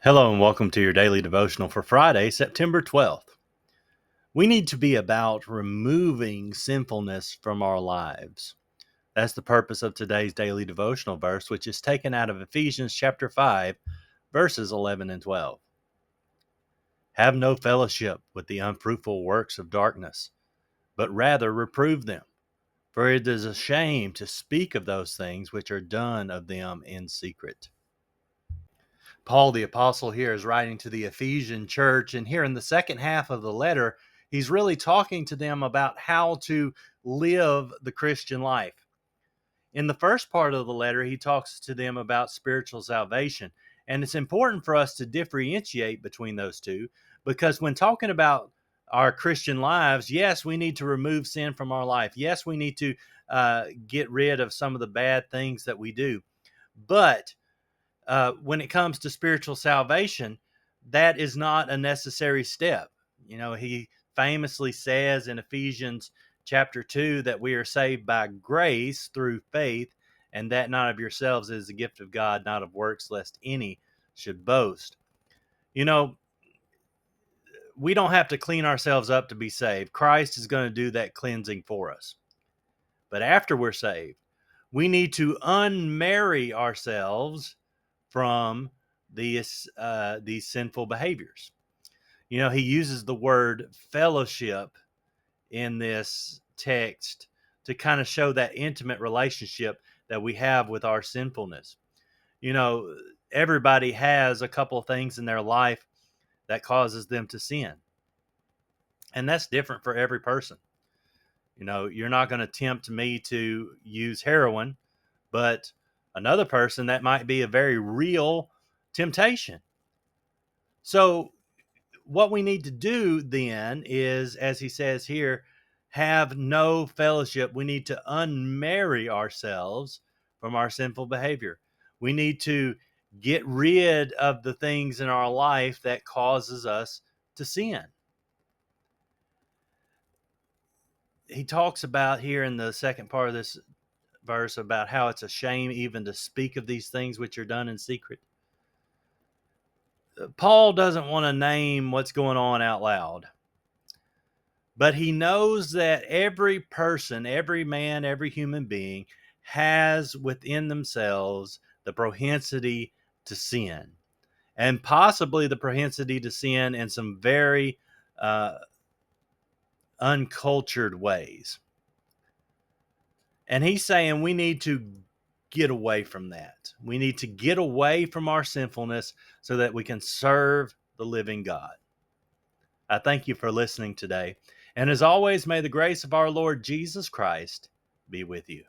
Hello and welcome to your daily devotional for Friday, September 12th. We need to be about removing sinfulness from our lives. That's the purpose of today's daily devotional verse, which is taken out of Ephesians chapter 5, verses 11 and 12. Have no fellowship with the unfruitful works of darkness, but rather reprove them. For it is a shame to speak of those things which are done of them in secret. Paul the apostle here is writing to the Ephesian church, and here in the second half of the letter, he's really talking to them about how to live the Christian life. In the first part of the letter, he talks to them about spiritual salvation, and it's important for us to differentiate between those two, because when talking about our Christian lives, yes, we need to remove sin from our life. Yes, we need to get rid of some of the bad things that we do. But when it comes to spiritual salvation, that is not a necessary step. He famously says in Ephesians chapter 2 that we are saved by grace through faith, and that not of yourselves is a gift of God, not of works, lest any should boast. You know, we don't have to clean ourselves up to be saved. Christ is going to do that cleansing for us. But after we're saved, we need to unmarry ourselves from these sinful behaviors. He uses the word fellowship in this text to kind of show that intimate relationship that we have with our sinfulness. You know, everybody has a couple of things in their life that causes them to sin. And that's different for every person. You're not going to tempt me to use heroin, but another person, that might be a very real temptation. So what we need to do then is, as he says here, have no fellowship. We need to unmarry ourselves from our sinful behavior. We need to get rid of the things in our life that causes us to sin. He talks about here in the second part of this verse about how it's a shame even to speak of these things which are done in secret. Paul doesn't want to name what's going on out loud, but he knows that every person, every man, every human being has within themselves the propensity to sin, and possibly the propensity to sin in some very uncultured ways. And he's saying we need to get away from that. We need to get away from our sinfulness so that we can serve the living God. I thank you for listening today. And as always, may the grace of our Lord Jesus Christ be with you.